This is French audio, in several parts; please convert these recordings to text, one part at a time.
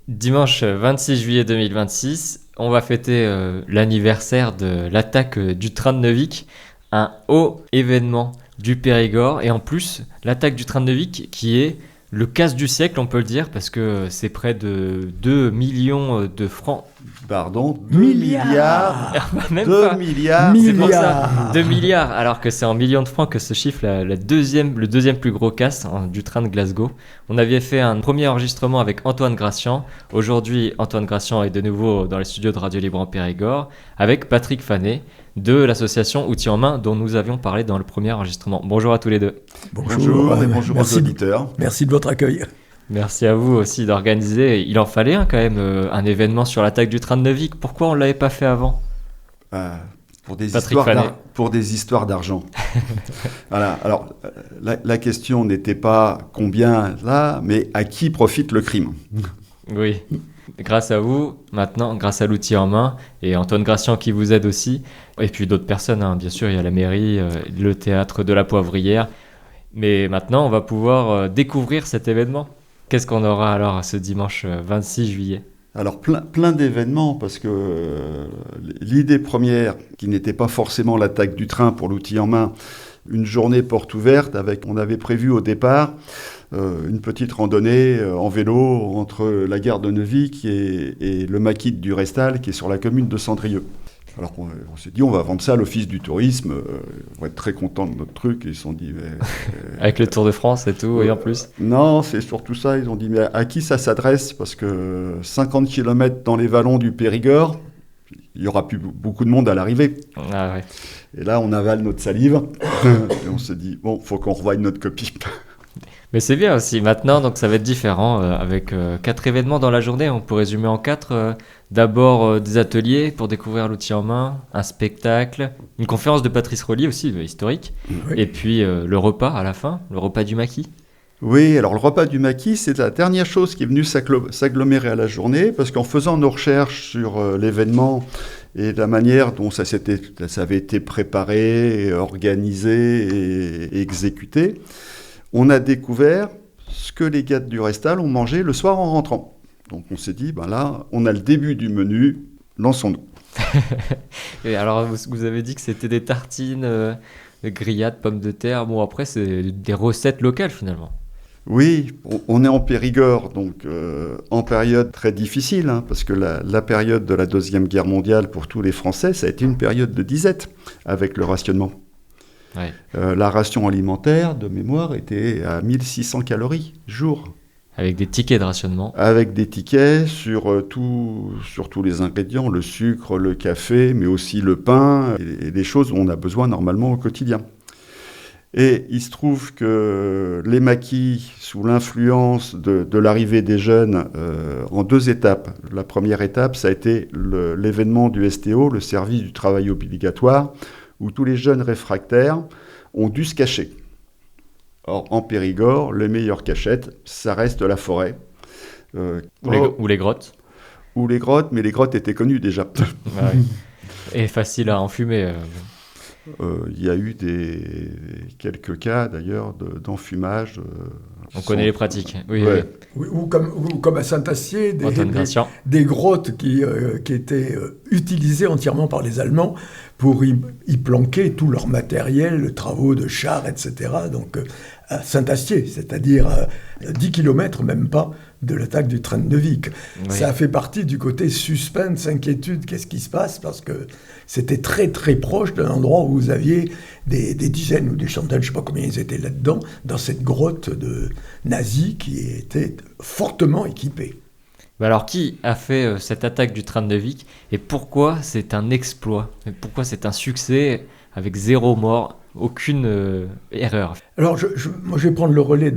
Dimanche 26 juillet 2026, on va fêter l'anniversaire de l'attaque du train de Neuvic, un haut événement du Périgord. Et en plus, l'attaque du train de Neuvic qui est le casse du siècle, on peut le dire, parce que c'est près de 2 millions de francs. Pardon, 2 milliards. Même 2 pas. milliards. C'est pour ça, 2 milliards, alors que c'est en millions de francs que se chiffre le deuxième plus gros casse du train de Glasgow. On avait fait un premier enregistrement avec Antoine Gracian. Aujourd'hui, Antoine Gracian est de nouveau dans les studios de Radio Libre en Périgord, avec Patrick Fanet de l'association Outils en main dont nous avions parlé dans le premier enregistrement. Bonjour à tous les deux. Bonjour et bonjour aux auditeurs. Merci de votre accueil. Merci à vous aussi d'organiser. Il en fallait quand même un événement sur l'attaque du train de Neuvic. Pourquoi on ne l'avait pas fait avant pour des histoires d'argent. Voilà. Alors, la question n'était pas combien là, mais à qui profite le crime. Oui. Grâce à vous, maintenant, grâce à l'outil en main, et Antoine Gracian qui vous aide aussi, et puis d'autres personnes, bien sûr, il y a la mairie, le théâtre de la Poivrière. Mais maintenant, on va pouvoir découvrir cet événement. Qu'est-ce qu'on aura alors ce dimanche 26 juillet ? Alors plein d'événements, parce que l'idée première, qui n'était pas forcément l'attaque du train pour l'outil en main, une journée porte ouverte, on avait prévu au départ une petite randonnée en vélo entre la gare de Neuvic et le maquis du Restal, qui est sur la commune de Cendrieux. Alors on s'est dit, on va vendre ça à l'Office du tourisme, on va être très contents de notre truc. Et ils se sont dit... Avec le Tour de France et tout, et en plus. Non, c'est surtout ça. Ils ont dit, mais à qui ça s'adresse ? Parce que 50 km dans les vallons du Périgord, il n'y aura plus beaucoup de monde à l'arrivée. Ah ouais. Et là, on avale notre salive, et on se dit, bon, il faut qu'on revoie notre copie. Mais c'est bien aussi, maintenant, donc ça va être différent, avec 4 événements dans la journée, on peut résumer en 4. D'abord des ateliers pour découvrir l'outil en main, un spectacle, une conférence de Patrice Rollier aussi, historique, oui. Et puis le repas à la fin, le repas du maquis. Oui, alors le repas du maquis, c'est la dernière chose qui est venue s'agglomérer à la journée, parce qu'en faisant nos recherches sur l'événement et la manière dont ça avait été préparé, organisé et exécuté, on a découvert ce que les gars du Restal ont mangé le soir en rentrant. Donc on s'est dit, là, on a le début du menu, lançons-nous. Et alors, vous avez dit que c'était des tartines, grillades, pommes de terre. Bon, après, c'est des recettes locales finalement. Oui, on est en Périgord, donc en période très difficile, parce que la période de la Deuxième Guerre mondiale pour tous les Français, ça a été une période de disette avec le rationnement. Ouais. La ration alimentaire, de mémoire, était à 1600 calories jour. Avec des tickets de rationnement. Avec des tickets sur tous les ingrédients, le sucre, le café, mais aussi le pain, et les choses dont on a besoin normalement au quotidien. Et il se trouve que les maquis, sous l'influence de l'arrivée des jeunes, en 2 étapes. La première étape, ça a été l'événement du STO, le service du travail obligatoire, où tous les jeunes réfractaires ont dû se cacher. Or, en Périgord, les meilleures cachettes, ça reste la forêt. Ou les grottes. Ou les grottes, mais les grottes étaient connues déjà. Ah oui. Et facile à enfumer. Il y a eu quelques cas, d'ailleurs, d'enfumage. On connaît les pratiques. Oui, ouais. Oui, ou comme à Saint-Astier, des grottes qui étaient utilisées entièrement par les Allemands pour y planquer tout leur matériel, travaux de chars, etc. Donc à Saint-Astier, c'est-à-dire 10 km, même pas, de l'attaque du train de Neuvic. Oui. Ça a fait partie du côté suspense, inquiétude, qu'est-ce qui se passe, parce que c'était très très proche d'un endroit où vous aviez des dizaines ou des centaines, je ne sais pas combien ils étaient là-dedans, dans cette grotte de nazis qui était fortement équipée. Alors, qui a fait cette attaque du train de Neuvic et pourquoi c'est un exploit ? Pourquoi c'est un succès avec 0 mort, aucune erreur ? Alors, moi, je vais prendre le relais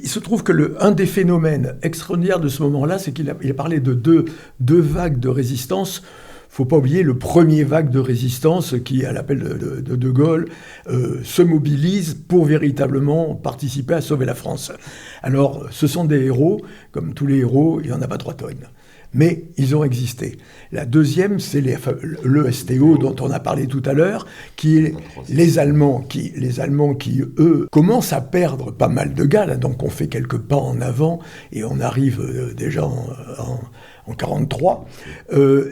il se trouve que un des phénomènes extraordinaires de ce moment-là, c'est qu'il a parlé de deux vagues de résistance. Il ne faut pas oublier le premier vague de résistance qui, à l'appel de Gaulle, se mobilise pour véritablement participer à sauver la France. Alors, ce sont des héros, comme tous les héros, il n'y en a pas 3 tonnes. mais ils ont existé. La deuxième, c'est le STO dont on a parlé tout à l'heure, qui est les Allemands qui, eux, commencent à perdre pas mal de gars, là, donc on fait quelques pas en avant, et on arrive déjà en 43,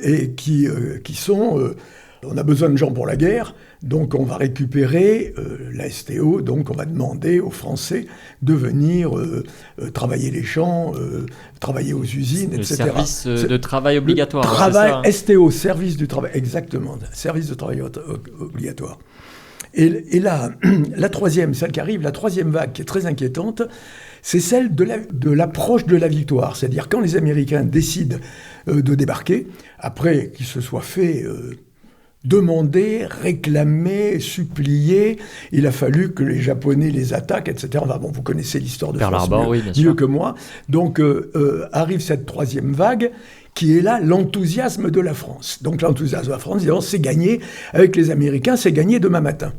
et qui sont... on a besoin de gens pour la guerre, donc on va récupérer la STO, donc on va demander aux Français de venir travailler les champs, travailler aux usines, etc. Service de travail obligatoire. Travail, c'est ça, STO, service du travail, exactement, service de travail obligatoire. Et là, la troisième, celle qui arrive, la troisième vague qui est très inquiétante, c'est celle de l'approche de la victoire. C'est-à-dire quand les Américains décident de débarquer, après qu'ils se soient fait... demander, réclamer, supplier. Il a fallu que les Japonais les attaquent, etc. Enfin, bon, vous connaissez l'histoire de France mieux que moi. Donc arrive cette troisième vague qui est là l'enthousiasme de la France. Donc l'enthousiasme de la France, disant c'est gagné avec les Américains, c'est gagné demain matin.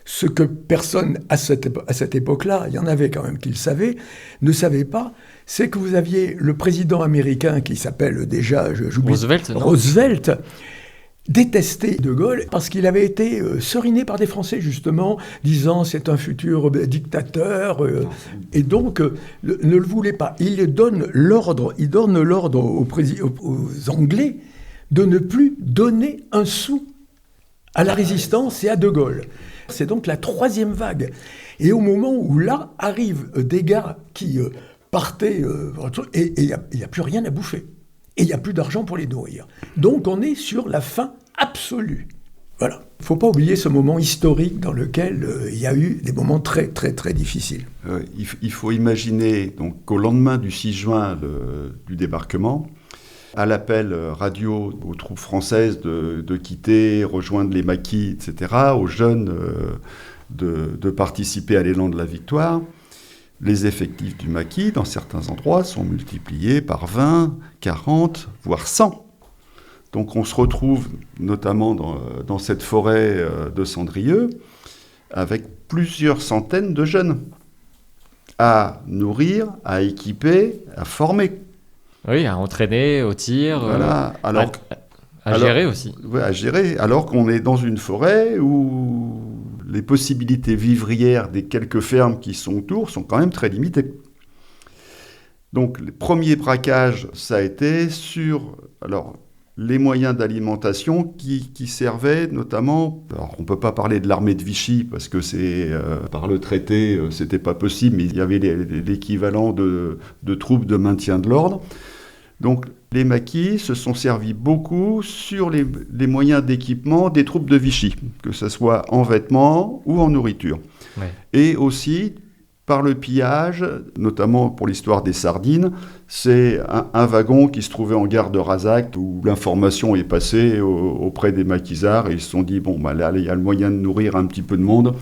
Ce que personne à cette époque-là, il y en avait quand même qui le savaient, ne savait pas, c'est que vous aviez le président américain qui s'appelle déjà, j'oublie, Roosevelt, détesté De Gaulle parce qu'il avait été seriné par des Français justement, disant c'est un futur dictateur, et donc ne le voulait pas. Il donne l'ordre aux Anglais de ne plus donner un sou à la résistance et à De Gaulle. C'est donc la troisième vague. Et au moment où là arrivent des gars qui partaient, et il n'y a plus rien à bouffer. Et il n'y a plus d'argent pour les nourrir. Donc on est sur la fin absolue. Voilà. Il ne faut pas oublier ce moment historique dans lequel il y a eu des moments très, très, très difficiles. Il faut imaginer donc, qu'au lendemain du 6 juin du débarquement, à l'appel radio aux troupes françaises de quitter, rejoindre les maquis, etc., aux jeunes de participer à l'élan de la victoire, les effectifs du maquis, dans certains endroits, sont multipliés par 20, 40, voire 100. Donc on se retrouve notamment dans cette forêt de Cendrieux avec plusieurs centaines de jeunes à nourrir, à équiper, à former. Oui, à entraîner au tir, voilà. à gérer aussi. Ouais, à gérer, alors qu'on est dans une forêt où les possibilités vivrières des quelques fermes qui sont autour sont quand même très limitées. Donc, les premiers braquages, ça a été sur les moyens d'alimentation qui servaient notamment... Alors, on ne peut pas parler de l'armée de Vichy, parce que par le traité, ce n'était pas possible, mais il y avait l'équivalent de troupes de maintien de l'ordre. Donc, les maquis se sont servis beaucoup sur les moyens d'équipement des troupes de Vichy, que ce soit en vêtements ou en nourriture. Ouais. Et aussi, par le pillage, notamment pour l'histoire des sardines, c'est un wagon qui se trouvait en gare de Razac, où l'information est passée auprès des maquisards, et ils se sont dit, bon, là, il y a le moyen de nourrir un petit peu de monde.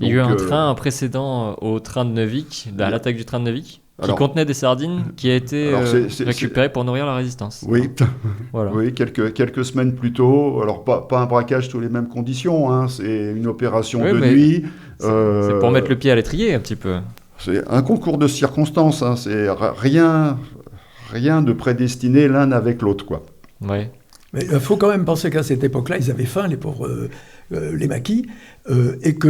Il y a eu un train précédent au train de Neuvic, à l'attaque du train de Neuvic, qui contenait des sardines, qui a été récupéré pour nourrir la résistance. Oui, voilà. Oui, quelques semaines plus tôt. Alors, pas un braquage sous les mêmes conditions, hein, c'est une opération de nuit. C'est pour mettre le pied à l'étrier, un petit peu. C'est un concours de circonstances, hein, c'est rien de prédestiné l'un avec l'autre, quoi. Ouais. Mais il faut quand même penser qu'à cette époque-là, ils avaient faim, les pauvres, les maquis, et que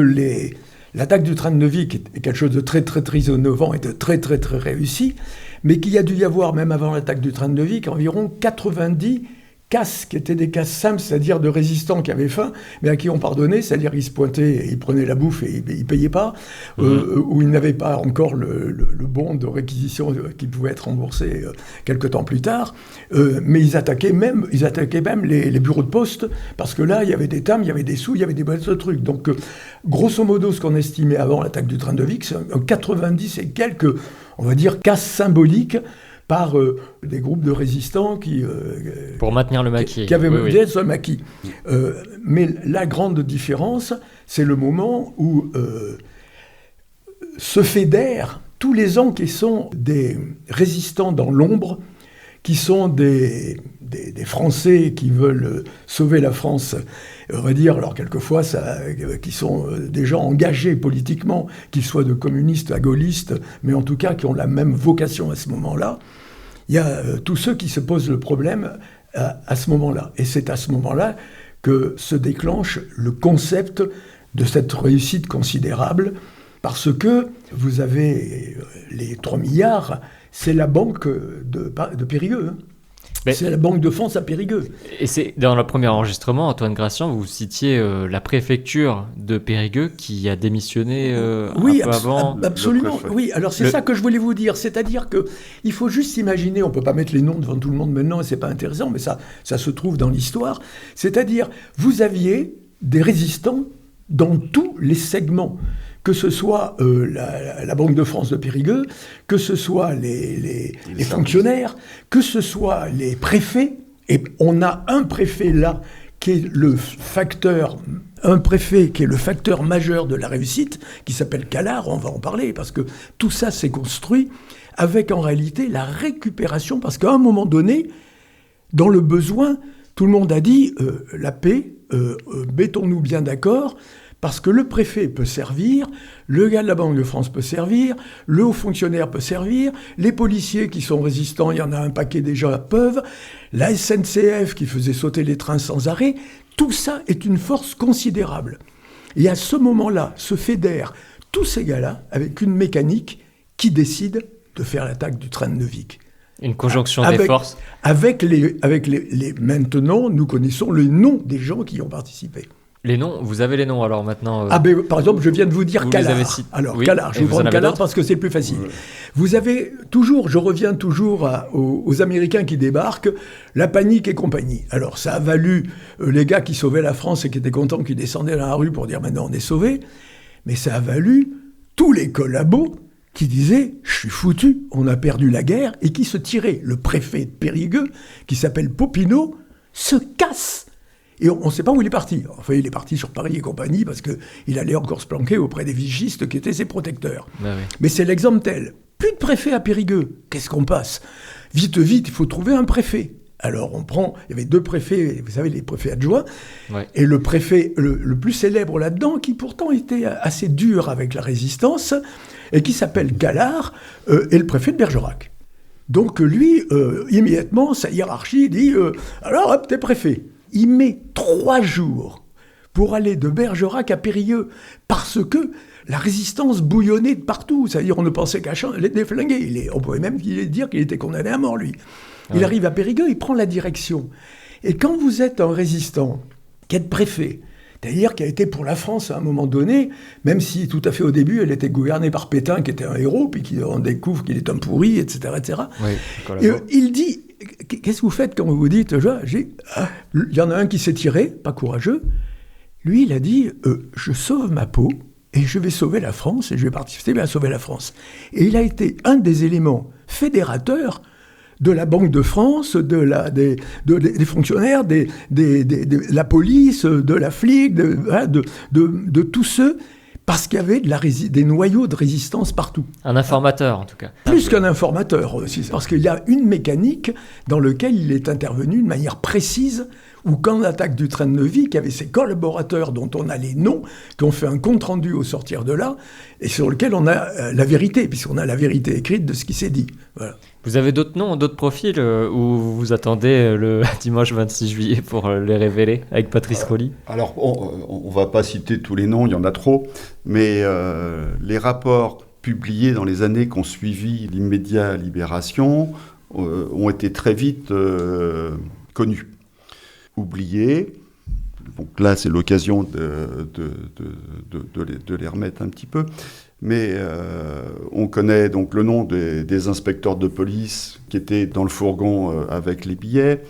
l'attaque du train de Neuvic est quelque chose de très, très, très innovant et de très, très, très réussi, mais qu'il y a dû y avoir, même avant l'attaque du train de Neuvic, environ 90 casses qui étaient des casses simples, c'est-à-dire de résistants qui avaient faim, mais à qui on pardonnait, c'est-à-dire ils se pointaient, ils prenaient la bouffe et ils ne payaient pas, ou ils n'avaient pas encore le bon de réquisition qui pouvait être remboursé quelque temps plus tard, mais ils attaquaient même les bureaux de poste, parce que là, il y avait des timbres, il y avait des sous, il y avait des boîtes de trucs. Donc, grosso modo, ce qu'on estimait avant l'attaque du train de Neuvic, c'est 90 et quelques, on va dire, casses symboliques, par des groupes de résistants qui... pour maintenir le maquis. Qui avaient maintenu ce maquis. Mais la grande différence, c'est le moment où se fédèrent tous les gens qui sont des résistants dans l'ombre, qui sont des Français qui veulent sauver la France, on va dire, alors quelquefois, qui sont des gens engagés politiquement, qu'ils soient de communistes à gaullistes, mais en tout cas qui ont la même vocation à ce moment-là. il y a tous ceux qui se posent le problème à ce moment-là. Et c'est à ce moment-là que se déclenche le concept de cette réussite considérable, parce que vous avez les 3 milliards, c'est la banque de Périgueux. C'est la Banque de France à Périgueux. Et c'est dans le premier enregistrement, Antoine Gracian, vous citiez la préfecture de Périgueux qui a démissionné un peu avant. Absolument. Oui, alors c'est ça que je voulais vous dire. C'est-à-dire qu'il faut juste imaginer, on ne peut pas mettre les noms devant tout le monde maintenant, et ce n'est pas intéressant, mais ça se trouve dans l'histoire. C'est-à-dire, vous aviez des résistants dans tous les segments, que ce soit la Banque de France de Périgueux, que ce soit les fonctionnaires, que ce soit les préfets, et on a un préfet là qui est le facteur majeur de la réussite, qui s'appelle Callard, on va en parler, parce que tout ça s'est construit avec en réalité la récupération, parce qu'à un moment donné, dans le besoin, tout le monde a dit la paix, mettons-nous bien d'accord, parce que le préfet peut servir, le gars de la Banque de France peut servir, le haut fonctionnaire peut servir, les policiers qui sont résistants, il y en a un paquet déjà, peuvent, la SNCF qui faisait sauter les trains sans arrêt, tout ça est une force considérable. Et à ce moment-là, se fédèrent tous ces gars-là avec une mécanique qui décide de faire l'attaque du train de Neuvic. Une conjonction des forces. Maintenant, nous connaissons les noms des gens qui y ont participé. Les noms, vous avez les noms alors maintenant par exemple, je viens de vous dire Callard. Alors, oui, Callard, je vous prends Callard parce que c'est le plus facile. Oui. Vous avez toujours, je reviens toujours aux Américains qui débarquent, la panique et compagnie. Alors, ça a valu les gars qui sauvaient la France et qui étaient contents qu'ils descendaient dans la rue pour dire maintenant on est sauvés, mais ça a valu tous les collabos qui disaient « je suis foutu, on a perdu la guerre » et qui se tiraient. Le préfet de Périgueux, qui s'appelle Popinot, se casse. Et on ne sait pas où il est parti. Enfin, il est parti sur Paris et compagnie parce qu'il allait encore se planquer auprès des vigistes qui étaient ses protecteurs. Ben oui. Mais c'est l'exemple tel. Plus de préfet à Périgueux. Qu'est-ce qu'on passe ? Vite, il faut trouver un préfet. Alors il y avait 2 préfets, vous savez, les préfets adjoints. Ouais. Et le préfet le plus célèbre là-dedans, qui pourtant était assez dur avec la résistance, et qui s'appelle Callard, est le préfet de Bergerac. Donc lui, immédiatement, sa hiérarchie dit « alors hop, t'es préfet ». Il met 3 jours pour aller de Bergerac à Périgueux, parce que la résistance bouillonnait de partout. C'est-à-dire, on ne pensait qu'à les déflinguer. On pouvait même dire qu'il était condamné à mort, lui. Il arrive à Périgueux, il prend la direction. Et quand vous êtes un résistant, qui êtes préfet, c'est-à-dire qui a été pour la France à un moment donné, même si tout à fait au début, elle était gouvernée par Pétain, qui était un héros, puis on découvre qu'il est un pourri, etc. etc. Oui, et il dit... Qu'est-ce que vous faites quand vous vous dites il y en a un qui s'est tiré, pas courageux. Lui, il a dit je sauve ma peau et je vais sauver la France et je vais participer à sauver la France. Et il a été un des éléments fédérateurs de la Banque de France, des fonctionnaires, de la police, de la flic, de tous ceux. Parce qu'il y avait des noyaux de résistance partout. Un informateur, en tout cas. Plus qu'un informateur aussi. Parce qu'il y a une mécanique dans laquelle il est intervenu de manière précise, où quand l'attaque du train de Neuvic, il y avait ses collaborateurs dont on a les noms, qui ont fait un compte-rendu au sortir de là, et sur lequel on a la vérité, puisqu'on a la vérité écrite de ce qui s'est dit. Voilà. Vous avez d'autres noms, d'autres profils où vous vous attendez le dimanche 26 juillet pour les révéler avec Patrice Rolly ? Alors, on ne va pas citer tous les noms, il y en a trop, mais les rapports publiés dans les années qui ont suivi l'immédiat Libération ont été très vite connus, oubliés. Donc là, c'est l'occasion de les remettre un petit peu. Mais on connaît donc le nom des inspecteurs de police qui étaient dans le fourgon avec les billets.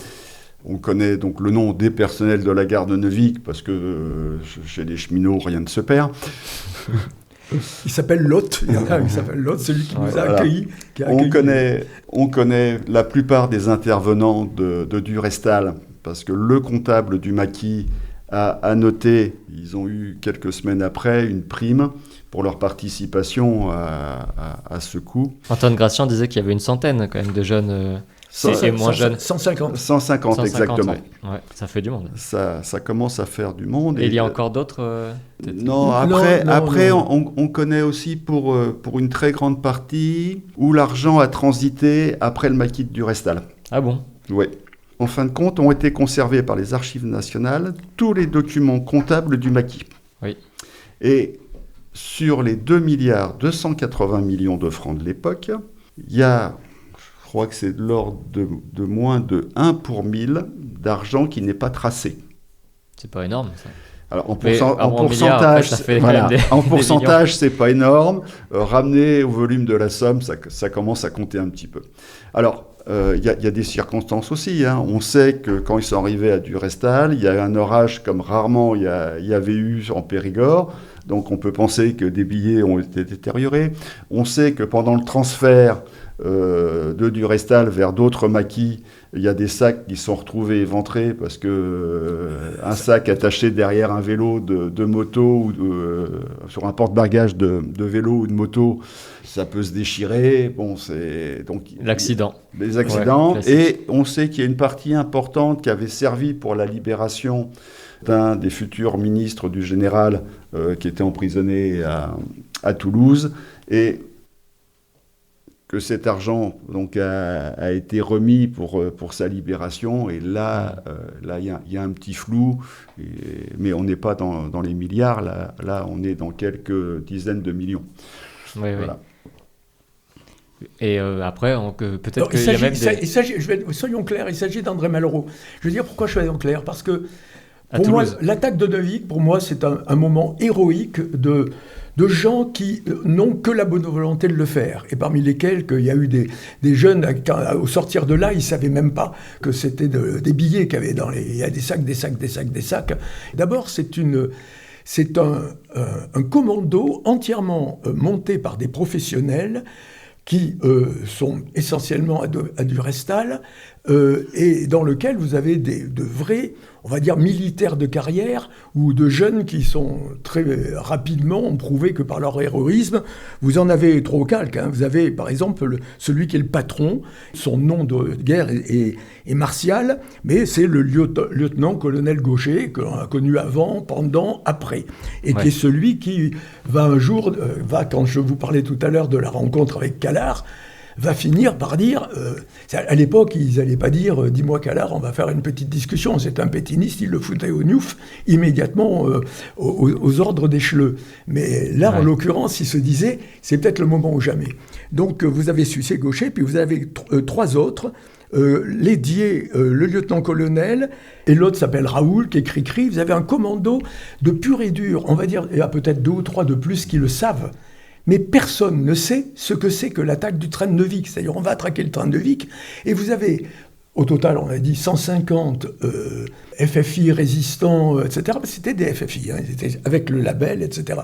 On connaît donc le nom des personnels de la gare de Neuvic, parce que chez les cheminots, rien ne se perd. Il s'appelle Lot, celui qui nous a accueillis. On connaît la plupart des intervenants de Durestal, parce que le comptable du maquis a noté, ils ont eu quelques semaines après, une prime pour leur participation à ce coup. Antoine Gracian disait qu'il y avait une centaine quand même de jeunes C'est moins jeune. 150. 150 exactement. Ouais, ça fait du monde. Ça commence à faire du monde. Et il y a encore d'autres Non, après on connaît aussi pour une très grande partie où l'argent a transité après le maquis du Restal. Ah bon? Oui. En fin de compte, ont été conservés par les Archives nationales tous les documents comptables du maquis. Oui. Et sur les 2,280 milliards de francs de l'époque, il y a, je crois que c'est de l'ordre de moins de 1 pour 1000 d'argent qui n'est pas tracé. C'est pas énorme, ça. Alors, en pourcentage, c'est pas énorme. Ramené au volume de la somme, ça commence à compter un petit peu. Alors, il y a des circonstances aussi. Hein. On sait que quand ils sont arrivés à Durestal, il y a eu un orage comme rarement il y avait eu en Périgord. Donc, on peut penser que des billets ont été détériorés. On sait que pendant le transfert de Durestal vers d'autres maquis, il y a des sacs qui sont retrouvés éventrés parce que un sac attaché derrière un vélo de moto ou sur un porte-bagages de vélo ou de moto, ça peut se déchirer. Bon, c'est donc l'accident. Les accidents. Ouais, et on sait qu'il y a une partie importante qui avait servi pour la libération d'un des futurs ministres du général qui était emprisonné à Toulouse et que cet argent donc a été remis pour sa libération. Et là, il y a un petit flou, mais on n'est pas dans les milliards. Là, on est dans quelques dizaines de millions. Oui, voilà. Oui. Et après, peut-être qu'il y a même des... Soyons clairs, il s'agit d'André Malraux. Je veux dire pourquoi je suis en clair. Parce que, pour moi, l'attaque de Neuvic, pour moi, c'est un moment héroïque de gens qui n'ont que la bonne volonté de le faire. Et parmi lesquels, il y a eu des jeunes, au sortir de là, ils ne savaient même pas que c'était des billets qu'il y avait dans les... Il y a des sacs. D'abord, c'est un commando entièrement monté par des professionnels qui sont essentiellement à Durestal, et dans lequel vous avez de vrais, on va dire, militaires de carrière ou de jeunes qui sont très rapidement ont prouvé que par leur héroïsme, vous en avez 3 ou 4. Hein. Vous avez, par exemple, celui qui est le patron, son nom de guerre est martial, mais c'est le lieutenant-colonel Gaucher, que l'on a connu avant, pendant, après, et qui est celui qui va un jour, quand je vous parlais tout à l'heure de la rencontre avec Callard, va finir par dire, à l'époque, ils n'allaient pas dire « dis-moi Callard, on va faire une petite discussion ». C'est un pétiniste, il le foutait au gnouf immédiatement aux ordres d'Echeleux. Mais là, en l'occurrence, il se disait « c'est peut-être le moment ou jamais ». Donc, vous avez Sucé Gaucher, puis vous avez 3 autres, Lédier, le lieutenant-colonel, et l'autre s'appelle Raoul, qui est Cri-Cri. Vous avez un commando de pur et dur. On va dire, il y a peut-être 2 ou 3 de plus qui le savent. Mais personne ne sait ce que c'est que l'attaque du train de Neuvic. C'est-à-dire, on va attaquer le train de Neuvic, et vous avez, au total, on a dit 150 FFI résistants, etc. C'était des FFI, hein, c'était avec le label, etc.,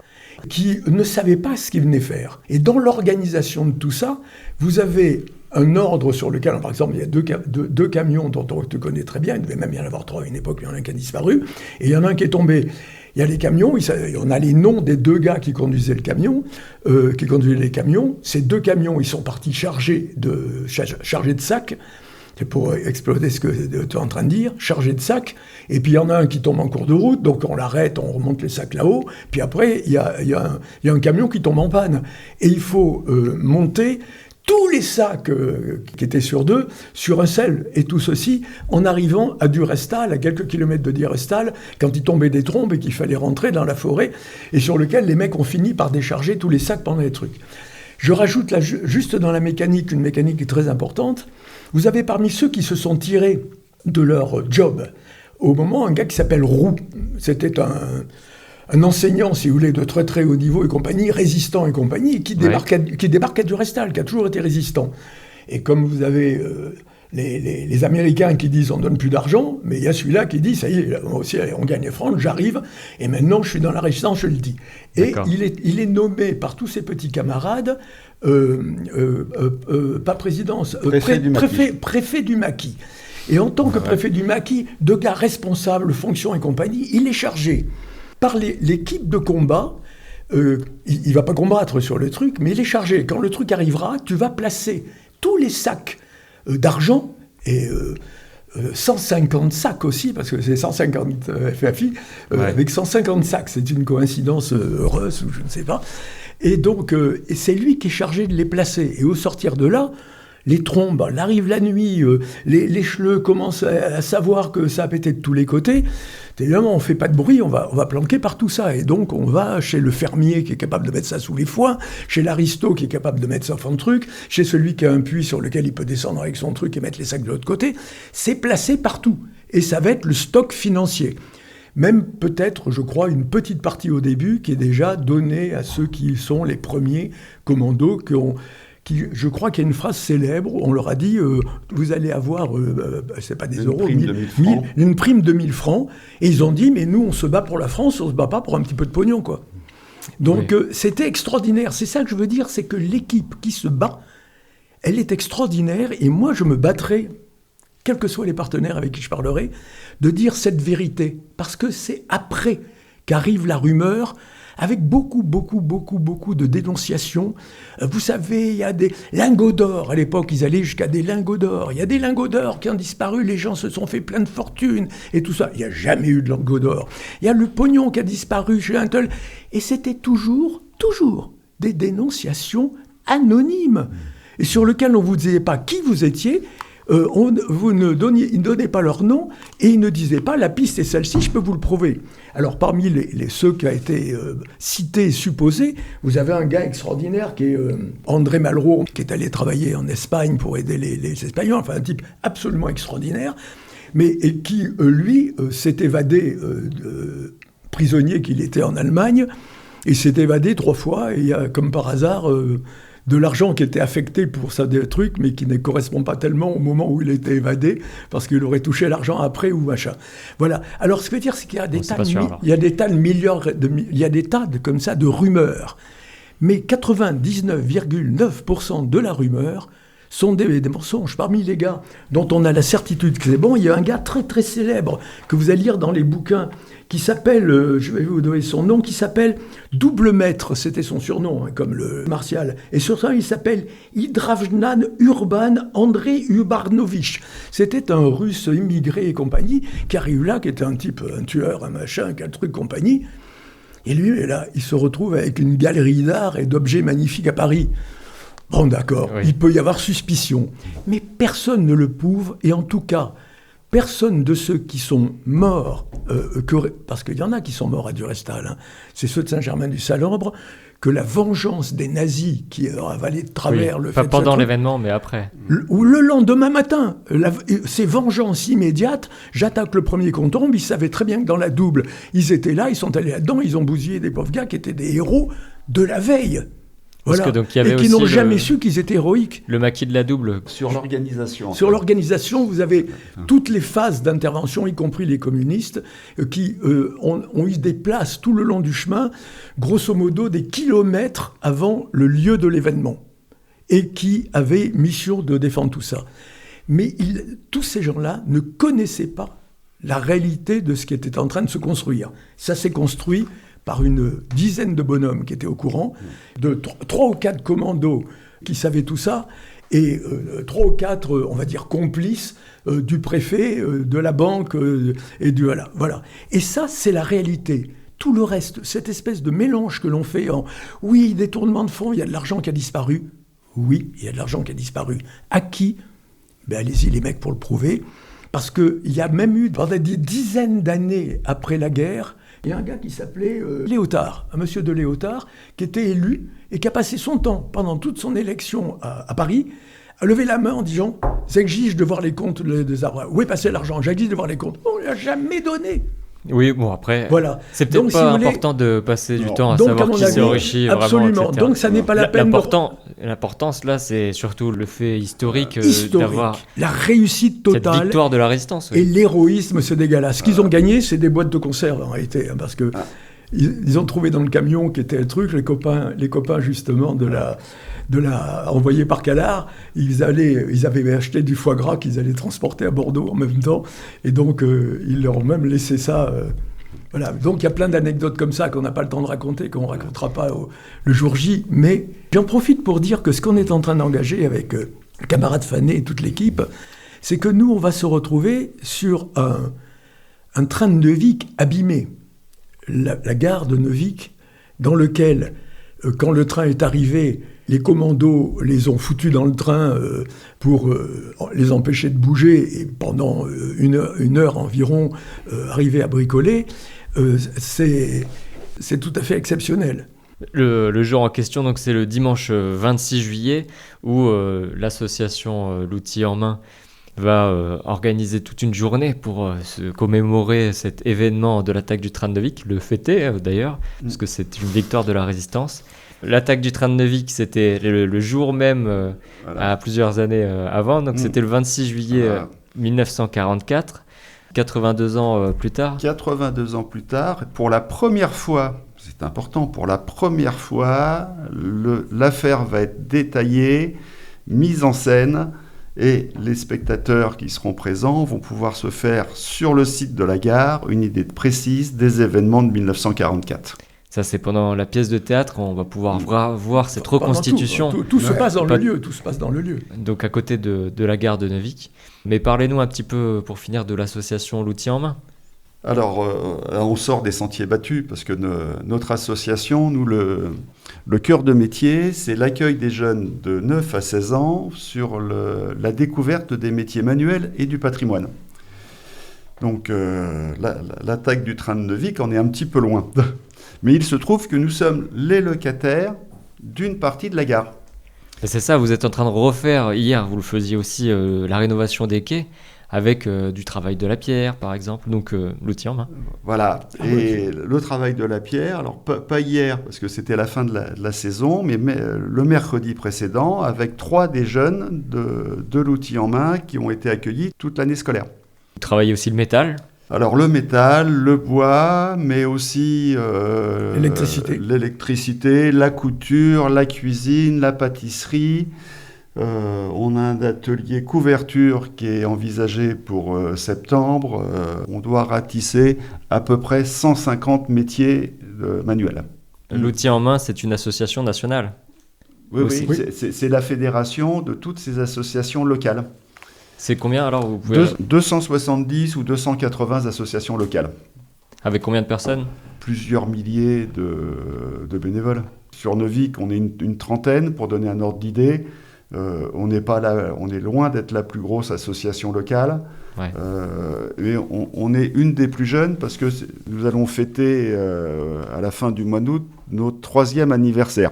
qui ne savaient pas ce qu'ils venaient faire. Et dans l'organisation de tout ça, vous avez un ordre sur lequel, par exemple, il y a deux camions dont on te connaît très bien, il devait même y en avoir 3 à une époque, mais il y en a un qui a disparu, et il y en a un qui est tombé. Il y a les camions, on a les noms des 2 gars qui conduisaient les camions. Ces 2 camions, ils sont partis chargés de sacs. C'est pour exploiter ce que tu es en train de dire, chargés de sacs. Et puis il y en a un qui tombe en cours de route, donc on l'arrête, on remonte les sacs là-haut. Puis après, il y a un camion qui tombe en panne. Et il faut monter tous les sacs qui étaient sur 2, sur un seul, et tout ceci en arrivant à Durestal, à quelques kilomètres de Durestal, quand il tombait des trombes et qu'il fallait rentrer dans la forêt, et sur lequel les mecs ont fini par décharger tous les sacs pendant les trucs. Je rajoute là, juste dans la mécanique, une mécanique très importante. Vous avez parmi ceux qui se sont tirés de leur job, au moment, un gars qui s'appelle Roux. C'était un enseignant, si vous voulez, de très très haut niveau et compagnie, résistant et compagnie, qui débarque à Durestal, qui a toujours été résistant. Et comme vous avez les Américains qui disent on donne plus d'argent, mais il y a celui-là qui dit ça y est, moi aussi on gagne francs, j'arrive, et maintenant je suis dans la résistance, je le dis. Et il est nommé par tous ses petits camarades, pas présidence, préfet du maquis. Et en tant que préfet du maquis, de gars responsables, fonctions et compagnie, il est chargé par l'équipe de combat. Il ne va pas combattre sur le truc, mais il est chargé. Quand le truc arrivera, tu vas placer tous les sacs d'argent et 150 sacs aussi, parce que c'est 150 FFI, avec 150 sacs. C'est une coïncidence heureuse, ou je ne sais pas. Et donc, c'est lui qui est chargé de les placer. Et au sortir de là, les trombes, là arrive la nuit, les cheleux commencent à savoir que ça a pété de tous les côtés. Évidemment, on ne fait pas de bruit, on va planquer par tout ça. Et donc, on va chez le fermier qui est capable de mettre ça sous les foins, chez l'aristo qui est capable de mettre ça au fond de truc, chez celui qui a un puits sur lequel il peut descendre avec son truc et mettre les sacs de l'autre côté. C'est placé partout. Et ça va être le stock financier. Même peut-être, je crois, une petite partie au début qui est déjà donnée à ceux qui sont les premiers commandos je crois qu'il y a une phrase célèbre où on leur a dit vous allez avoir, c'est pas des euros, une prime de 1000 francs. Et ils ont dit mais nous on se bat pour la France, on se bat pas pour un petit peu de pognon, quoi. Donc c'était extraordinaire. C'est ça que je veux dire, c'est que l'équipe qui se bat, elle est extraordinaire. Et moi je me battrai, quels que soient les partenaires avec qui je parlerai, de dire cette vérité. Parce que c'est après qu'arrive la rumeur, avec beaucoup de dénonciations. Vous savez, il y a des lingots d'or. À l'époque, ils allaient jusqu'à des lingots d'or. Il y a des lingots d'or qui ont disparu. Les gens se sont fait plein de fortunes et tout ça. Il n'y a jamais eu de lingots d'or. Il y a le pognon qui a disparu chez un tel. Et c'était toujours des dénonciations anonymes et sur lesquelles on ne vous disait pas qui vous étiez. Vous ne donnez pas leur nom et ils ne disaient pas la piste est celle-ci, je peux vous le prouver. Alors parmi ceux qui ont été cités et supposés, vous avez un gars extraordinaire qui est André Malraux, qui est allé travailler en Espagne pour aider les Espagnols, enfin un type absolument extraordinaire, mais et qui lui s'est évadé prisonnier qu'il était en Allemagne, et s'est évadé 3 fois et il y a comme par hasard de l'argent qui était affecté pour ça des trucs, mais qui ne correspond pas tellement au moment où il était évadé, parce qu'il aurait touché l'argent après ou machin. Voilà. Alors, ce que je veux dire, c'est qu'il y a des tas comme ça de rumeurs. Mais 99,9% de la rumeur sont des mensonges. Parmi les gars dont on a la certitude que c'est bon, il y a un gars très très célèbre que vous allez lire dans les bouquins, qui s'appelle, je vais vous donner son nom, qui s'appelle Double Maître, c'était son surnom, comme le Martial. Et sur ça, il s'appelle Hydravnan Urban André Ubarnovich. C'était un Russe immigré et compagnie, qui arrive là, qui était un type, un tueur, un machin, quel truc compagnie. Et lui, là, il se retrouve avec une galerie d'art et d'objets magnifiques à Paris. Bon, d'accord, il peut y avoir suspicion. Mais personne ne le prouve, et en tout cas, personne de ceux qui sont morts, parce qu'il y en a qui sont morts à Durestal, hein, c'est ceux de Saint-Germain-du-Salombre, que la vengeance des nazis qui ont avalé de travers le fait... Pas pendant l'événement, mais après. Ou le lendemain matin. Ces vengeances immédiates, j'attaque le premier qu'on tombe, ils savaient très bien que dans la double, ils étaient là, ils sont allés là-dedans, ils ont bousillé des pauvres gars qui étaient des héros de la veille. Voilà. Donc, y avait et qui n'ont jamais su qu'ils étaient héroïques. Le maquis de la double. Sur l'organisation. Sur l'organisation, vous avez toutes les phases d'intervention, y compris les communistes, qui ont eu des places tout le long du chemin, grosso modo des kilomètres avant le lieu de l'événement, et qui avaient mission de défendre tout ça. Mais tous ces gens-là ne connaissaient pas la réalité de ce qui était en train de se construire. Ça s'est construit par une dizaine de bonhommes qui étaient au courant, de 3 ou 4 commandos qui savaient tout ça, et 3 ou 4, on va dire, complices du préfet, de la banque, et du... Voilà. Et ça, c'est la réalité. Tout le reste, cette espèce de mélange que l'on fait en « oui, détournement de fonds, il y a de l'argent qui a disparu ». Oui, il y a de l'argent qui a disparu. À qui ? Ben allez-y les mecs pour le prouver. Parce qu'il y a même eu, pendant des dizaines d'années après la guerre, il y a un gars qui s'appelait Léotard, un monsieur de Léotard, qui était élu et qui a passé son temps, pendant toute son élection à Paris, à lever la main en disant « j'exige de voir les comptes des arbres. Où est passé l'argent ? J'exige de voir les comptes. » On ne l'a jamais donné. Oui, bon, après, voilà. C'est peut-être pas important de passer du temps à savoir qui s'est enrichi vraiment, absolument. etc. Donc ça n'est pas la peine. L'importance, là, c'est surtout le fait historique, d'avoir la réussite totale, cette victoire de la résistance. Et l'héroïsme, ce dégâts-là. Ce qu'ils ont gagné, c'est des boîtes de conserve, en réalité, hein, parce que ils ont trouvé dans le camion qui était un truc, les copains justement de la envoyés par Calard, ils avaient acheté du foie gras qu'ils allaient transporter à Bordeaux en même temps, et donc ils leur ont même laissé ça. Voilà. Donc il y a plein d'anecdotes comme ça qu'on n'a pas le temps de raconter, qu'on ne racontera pas le jour J, mais j'en profite pour dire que ce qu'on est en train d'engager avec camarade Fanet et toute l'équipe, c'est que nous, on va se retrouver sur un train de Neuvic abîmé, la gare de Neuvic, dans lequel, quand le train est arrivé, les commandos les ont foutus dans le train pour les empêcher de bouger, et pendant une heure environ, arriver à bricoler. C'est tout à fait exceptionnel. Le jour en question, donc, c'est le dimanche 26 juillet, où l'association L'Outil en Main va organiser toute une journée pour se commémorer cet événement de l'attaque du train de Neuvic, le fêter d'ailleurs, parce que c'est une victoire de la résistance. L'attaque du train de Neuvic, c'était le jour même, à plusieurs années avant, donc c'était le 26 juillet 1944, 82 ans plus tard. 82 ans plus tard, pour la première fois, c'est important, pour la première fois, l'affaire va être détaillée, mise en scène, et les spectateurs qui seront présents vont pouvoir se faire sur le site de la gare une idée précise des événements de 1944. Ça, c'est pendant la pièce de théâtre, on va pouvoir voir cette reconstitution. Tout se passe dans le lieu, tout se passe dans le lieu. Donc à côté de la gare de Neuvic. Mais parlez-nous un petit peu, pour finir, de l'association L'Outil en Main. Alors, on sort des sentiers battus, parce que notre association, nous, le cœur de métier, c'est l'accueil des jeunes de 9 à 16 ans sur la découverte des métiers manuels et du patrimoine. Donc, l'attaque du train de Neuvic en est un petit peu loin. Mais il se trouve que nous sommes les locataires d'une partie de la gare. Et c'est ça, vous êtes en train de refaire, hier vous le faisiez aussi, la rénovation des quais, avec du travail de la pierre par exemple, donc l'outil en main. Voilà, et le travail de la pierre, alors pas hier parce que c'était la fin de la saison, mais le mercredi précédent, avec 3 des jeunes de l'outil en main qui ont été accueillis toute l'année scolaire. Vous travaillez aussi le métal ? Alors le métal, le bois, mais aussi l'électricité, la couture, la cuisine, la pâtisserie. On a un atelier couverture qui est envisagé pour septembre. On doit ratisser à peu près 150 métiers manuels. L'outil en main, c'est une association nationale. Oui. C'est la fédération de toutes ces associations locales. C'est combien alors vous pouvez... 270 ou 280 associations locales. Avec combien de personnes ? Plusieurs milliers de bénévoles. Sur Neuvic, on est une trentaine, pour donner un ordre d'idée. On est loin d'être la plus grosse association locale. Ouais. Et on est une des plus jeunes parce que nous allons fêter à la fin du mois d'août notre 3e anniversaire.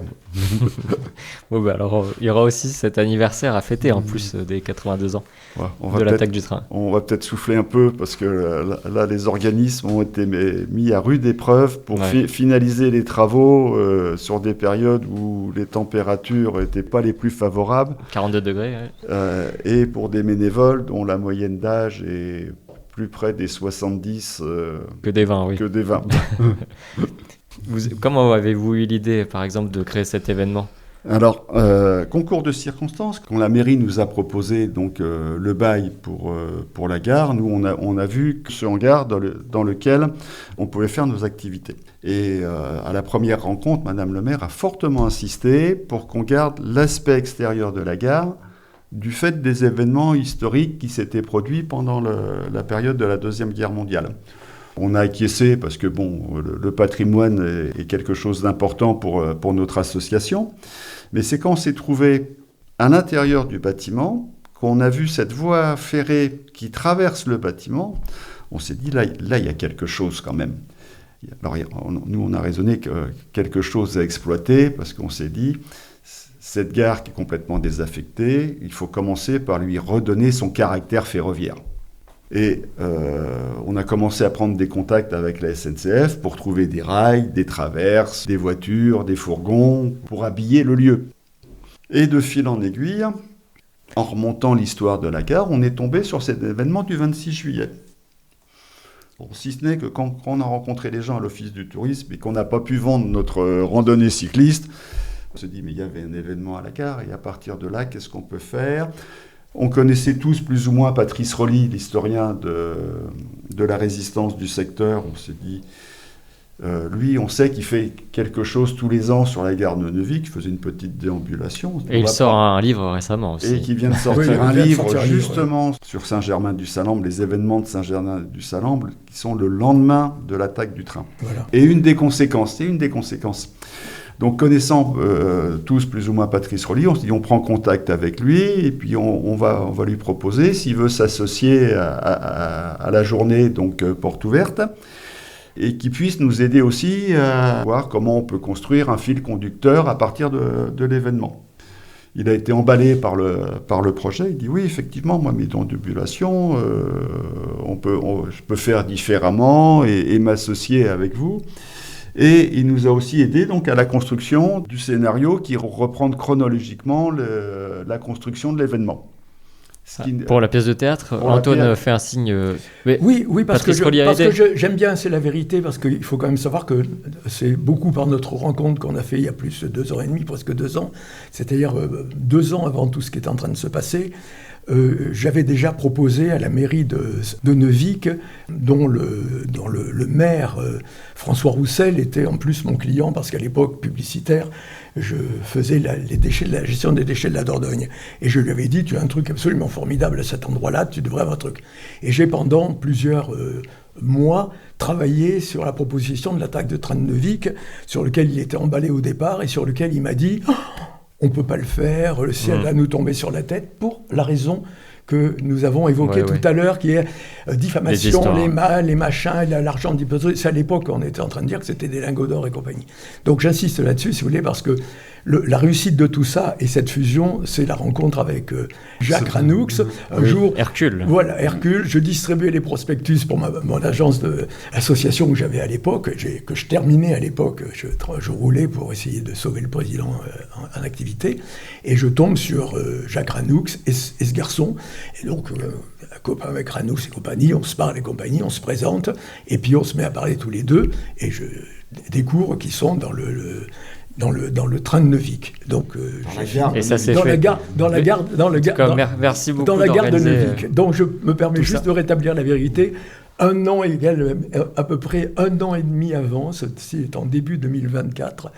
Bon, alors il y aura aussi cet anniversaire à fêter en plus des 82 ans de l'attaque du train. On va peut-être souffler un peu parce que là les organismes ont été mis à rude épreuve pour finaliser les travaux sur des périodes où les températures n'étaient pas les plus favorables. 42 degrés. Ouais. Et pour des bénévoles dont la moyenne d'âge est plus près des 70 que des 20, oui. Que des 20. Comment avez-vous eu l'idée, par exemple, de créer cet événement ? Alors, concours de circonstances, quand la mairie nous a proposé donc, le bail pour la gare, nous on a vu ce hangar dans lequel on pouvait faire nos activités. Et à la première rencontre, Madame le maire a fortement insisté pour qu'on garde l'aspect extérieur de la gare du fait des événements historiques qui s'étaient produits pendant la période de la Deuxième Guerre mondiale. On a acquiescé parce que le patrimoine est quelque chose d'important pour notre association. Mais c'est quand on s'est trouvé à l'intérieur du bâtiment, qu'on a vu cette voie ferrée qui traverse le bâtiment, on s'est dit, là, il y a quelque chose quand même. Alors, nous, on a raisonné que quelque chose à exploiter parce qu'on s'est dit, cette gare qui est complètement désaffectée, il faut commencer par lui redonner son caractère ferroviaire. Et on a commencé à prendre des contacts avec la SNCF pour trouver des rails, des traverses, des voitures, des fourgons, pour habiller le lieu. Et de fil en aiguille, en remontant l'histoire de la gare, on est tombé sur cet événement du 26 juillet. Bon, si ce n'est que quand on a rencontré les gens à l'Office du tourisme et qu'on n'a pas pu vendre notre randonnée cycliste, on se dit mais il y avait un événement à la gare et à partir de là, qu'est-ce qu'on peut faire ? On connaissait tous plus ou moins Patrice Rolly, l'historien de la résistance du secteur. On s'est dit, Lui, on sait qu'il fait quelque chose tous les ans sur la gare de Neuvic, il faisait une petite déambulation. Et il sort un livre récemment aussi. Et qui vient de sortir un livre justement sur Saint-Germain-du-Salambre, les événements de Saint-Germain-du-Salambre, qui sont le lendemain de l'attaque du train. Voilà. Et une des conséquences. Donc, connaissant tous plus ou moins Patrice Rolly, on se dit on prend contact avec lui et puis on va lui proposer s'il veut s'associer à la journée donc porte ouverte et qu'il puisse nous aider aussi à voir comment on peut construire un fil conducteur à partir de l'événement. Il a été emballé par le projet. Il dit oui, effectivement, moi mes déambulations, je peux faire différemment et m'associer avec vous. Et il nous a aussi aidé donc à la construction du scénario qui reprend chronologiquement la construction de l'événement. Pour la pièce de théâtre, Antoine fait un signe. Oui, parce que j'aime bien, c'est la vérité, parce qu'il faut quand même savoir que c'est beaucoup par notre rencontre qu'on a fait il y a plus de 2 ans et demi, presque 2 ans, c'est-à-dire 2 ans avant tout ce qui est en train de se passer. J'avais déjà proposé à la mairie de Neuvic, dont le maire François Roussel était en plus mon client, parce qu'à l'époque publicitaire, je faisais la gestion des déchets de la Dordogne. Et je lui avais dit, tu as un truc absolument formidable à cet endroit-là, tu devrais avoir un truc. Et j'ai pendant plusieurs mois travaillé sur la proposition de l'attaque de train de Neuvic, sur lequel il était emballé au départ, et sur lequel il m'a dit... On ne peut pas le faire, le ciel va nous tomber sur la tête, pour la raison que nous avons évoquée tout à l'heure, qui est diffamation, les machins, l'argent du... C'est à l'époque qu'on était en train de dire que c'était des lingots d'or et compagnie. Donc j'insiste là-dessus, si vous voulez, parce que la réussite de tout ça et cette fusion, c'est la rencontre avec Jacques Ranoux. Un jour, Hercule. Voilà, Hercule. Je distribuais les prospectus pour mon agence de l'association que j'avais à l'époque, que je terminais à l'époque. Je roulais pour essayer de sauver le président en activité. Et je tombe sur Jacques Ranoux et ce garçon. Et donc, copain avec Ranoux et compagnie, on se parle et compagnie, on se présente. Et puis on se met à parler tous les deux. Et je découvre qu'ils sont dans le train de Neuvic. Donc, merci beaucoup dans la gare de Neuvic. Donc, je me permets juste de rétablir la vérité. Un an égale à peu près 1 an et demi avant, ceci est en début 2024,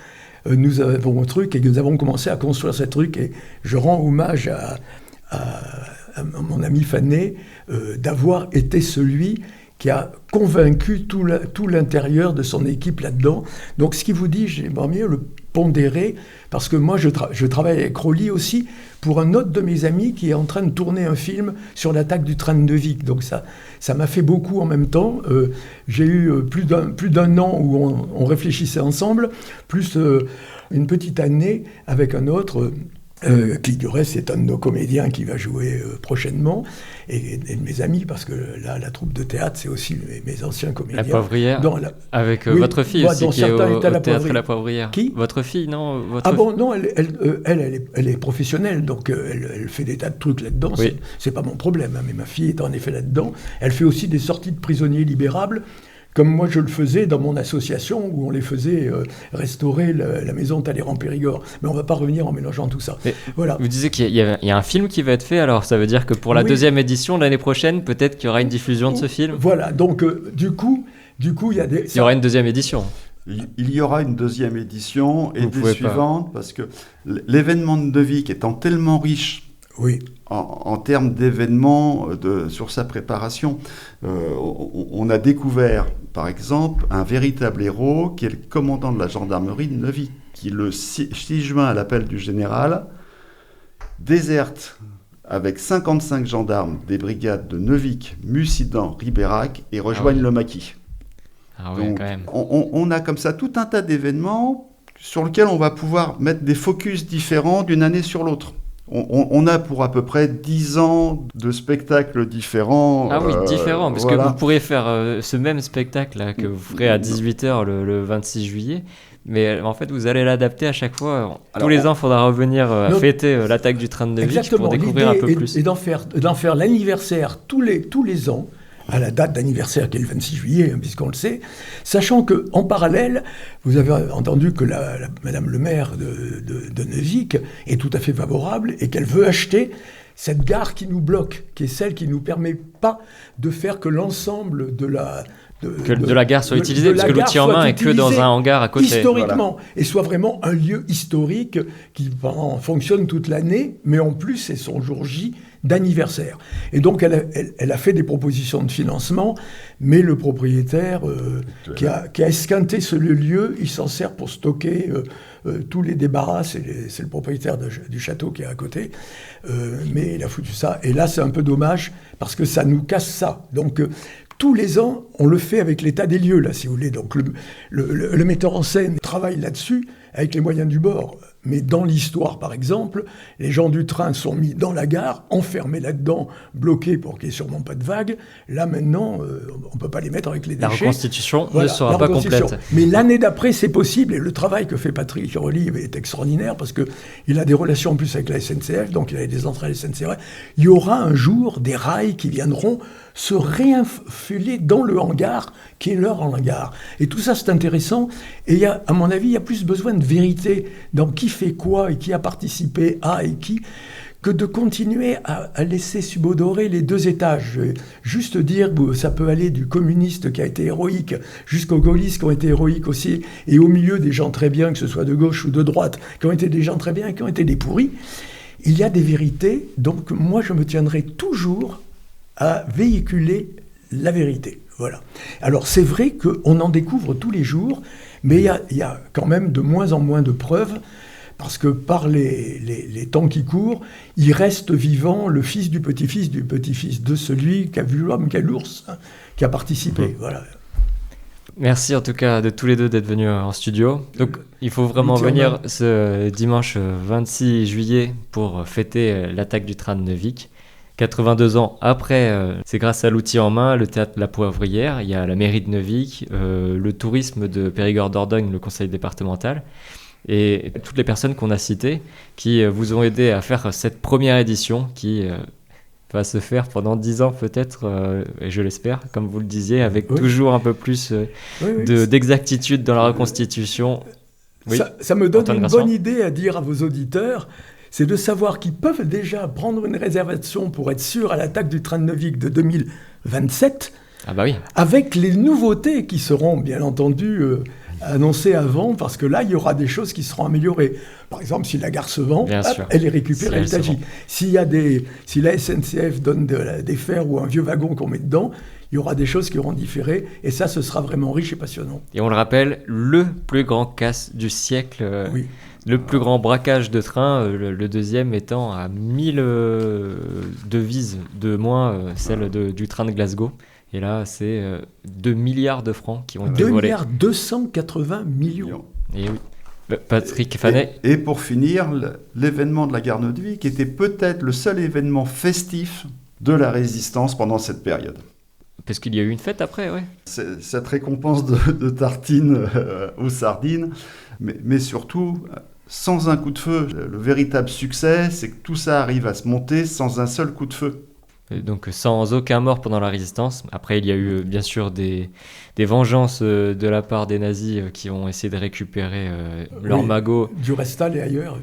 nous avons un truc et nous avons commencé à construire ce truc. Et je rends hommage à mon ami Fanet d'avoir été celui qui a convaincu tout l'intérieur de son équipe là-dedans. Donc ce qui vous dit, j'aimerais mieux le pondérer, parce que moi je travaille avec Rolly aussi, pour un autre de mes amis qui est en train de tourner un film sur l'attaque du train de Neuvic. Donc ça m'a fait beaucoup en même temps. J'ai eu plus d'un an où on réfléchissait ensemble, plus une petite année avec un autre... qui du reste est un de nos comédiens qui va jouer prochainement, et de mes amis, parce que là, la troupe de théâtre, c'est aussi mes anciens comédiens. La Poivrière, avec votre fille aussi, qui est au théâtre La Poivrière. Qui ? Votre fille, non non, elle est professionnelle, donc elle fait des tas de trucs là-dedans, oui. C'est pas mon problème, hein, mais ma fille est en effet là-dedans. Elle fait aussi des sorties de prisonniers libérables, comme moi je le faisais dans mon association, où on les faisait restaurer la maison Talleyrand-Périgord. Mais on ne va pas revenir en mélangeant tout ça. Voilà. Vous disiez qu'il y a un film qui va être fait, alors ça veut dire que pour la deuxième édition, l'année prochaine, peut-être qu'il y aura une diffusion de ce film ? Voilà, donc du coup, il y a il y aura une deuxième édition. Il y aura une deuxième édition et des suivantes, parce que l'événement de Neuvic étant tellement riche, oui, en termes d'événements sur sa préparation, on a découvert, par exemple, un véritable héros qui est le commandant de la gendarmerie de Neuvic, qui le 6 juin, à l'appel du général, déserte avec 55 gendarmes des brigades de Neuvic, Mussidan, Ribérac et rejoignent le maquis. Ah oui, donc, quand même. On a comme ça tout un tas d'événements sur lesquels on va pouvoir mettre des focus différents d'une année sur l'autre. On a pour à peu près 10 ans de spectacles différents. Ah oui, différents, parce que vous pourrez faire ce même spectacle là, que vous ferez à 18h le 26 juillet, mais en fait vous allez l'adapter à chaque fois. Tous les ans, il faudra revenir fêter l'attaque du train de Neuvic pour découvrir un peu plus. Et d'en faire l'anniversaire tous les ans, à la date d'anniversaire qui est le 26 juillet, hein, puisqu'on le sait, sachant qu'en parallèle, vous avez entendu que Madame le maire de Neuvic est tout à fait favorable et qu'elle veut acheter cette gare qui nous bloque, qui est celle qui ne nous permet pas de faire que l'ensemble de de la gare soit utilisé, parce que l'outil en main est que dans un hangar à côté. Historiquement, voilà. Et soit vraiment un lieu historique qui fonctionne toute l'année, mais en plus, c'est son jour J d'anniversaire. Et donc, elle a fait des propositions de financement, mais le propriétaire qui a esquinté ce lieu, il s'en sert pour stocker tous les débarras. C'est le propriétaire du château qui est à côté. Mais il a foutu ça. Et là, c'est un peu dommage, parce que ça nous casse ça. Donc, tous les ans, on le fait avec l'état des lieux, là, si vous voulez. Donc, le metteur en scène travaille là-dessus avec les moyens du bord. Mais dans l'histoire, par exemple, les gens du train sont mis dans la gare, enfermés là-dedans, bloqués pour qu'il n'y ait sûrement pas de vagues. Là, maintenant, on ne peut pas les mettre avec les déchets. La reconstitution ne sera pas complète. Mais l'année d'après, c'est possible. Et le travail que fait Patrick Relive est extraordinaire, parce qu'il a des relations en plus avec la SNCF, donc il a des entrées à la SNCF. Il y aura un jour des rails qui viendront se réinfiler dans le hangar qui est leur hangar. Et tout ça, c'est intéressant. Et à mon avis, il y a plus besoin de vérité dans qui fait quoi et qui a participé à et qui, que de continuer à laisser subodorer les deux étages. Juste dire que ça peut aller du communiste qui a été héroïque jusqu'aux gaullistes qui ont été héroïques aussi, et au milieu des gens très bien, que ce soit de gauche ou de droite, qui ont été des gens très bien et qui ont été des pourris. Il y a des vérités, donc moi je me tiendrai toujours à véhiculer la vérité. Voilà. Alors c'est vrai qu'on en découvre tous les jours, mais il y a quand même de moins en moins de preuves, parce que par les temps qui courent, il reste vivant le fils du petit-fils de celui qui a vu l'homme, qui a l'ours, hein, qui a participé. Voilà. Merci en tout cas de tous les deux d'être venus en studio. Donc il faut vraiment venir ce dimanche 26 juillet pour fêter l'attaque du train de Neuvic. 82 ans après, c'est grâce à l'outil en main, le théâtre La Poivrière, il y a la mairie de Neuvic, le tourisme de Périgord-Dordogne, le conseil départemental, et toutes les personnes qu'on a citées qui vous ont aidé à faire cette première édition qui va se faire pendant 10 ans peut-être, et je l'espère, comme vous le disiez, avec toujours un peu plus d'exactitude dans la reconstitution. Oui, ça me donne une bonne idée à dire à vos auditeurs. C'est de savoir qu'ils peuvent déjà prendre une réservation pour être sûrs à l'attaque du train de Neuvic de 2027, avec les nouveautés qui seront bien entendu annoncées avant, parce que là, il y aura des choses qui seront améliorées. Par exemple, si la gare se vend, elle est récupérée, elle s'agit. Si la SNCF donne des fers ou un vieux wagon qu'on met dedans, il y aura des choses qui auront différé, et ça, ce sera vraiment riche et passionnant. Et on le rappelle, le plus grand casse du siècle, le plus grand braquage de train, le deuxième étant à 1000 devises de moins, celle du train de Glasgow. Et là, c'est 2 milliards de francs qui ont été volés. 2,280 millions. Et oui. Patrick Fanet. Et pour finir, l'événement de la gare Neuvic était peut-être le seul événement festif de la résistance pendant cette période. Parce qu'il y a eu une fête après, oui. Cette récompense de tartines aux sardines, mais surtout, sans un coup de feu. Le véritable succès, c'est que tout ça arrive à se monter sans un seul coup de feu. Et donc sans aucun mort pendant la résistance. Après, il y a eu bien sûr des vengeances de la part des nazis qui ont essayé de récupérer leurs magots. Du Restal et ailleurs.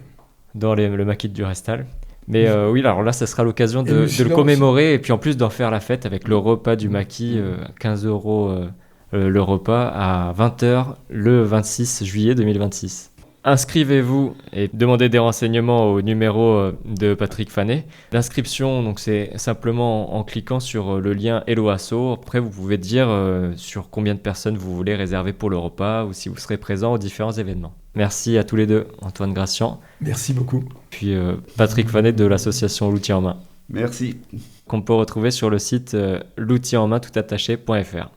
Dans le maquis du Restal. Mais oui, alors là, ça sera l'occasion de le commémorer, et puis en plus d'en faire la fête avec le repas du maquis, 15 € le repas, à 20h le 26 juillet 2026. Inscrivez-vous et demandez des renseignements au numéro de Patrick Fanet. L'inscription, donc, c'est simplement en cliquant sur le lien Hello Asso. Après, vous pouvez dire sur combien de personnes vous voulez réserver pour le repas, ou si vous serez présent aux différents événements. Merci à tous les deux, Antoine Gracian. Merci beaucoup. Puis Patrick Fanet de l'association L'Outil en Main. Merci. Qu'on peut retrouver sur le site l'outilenmain toutattaché.fr.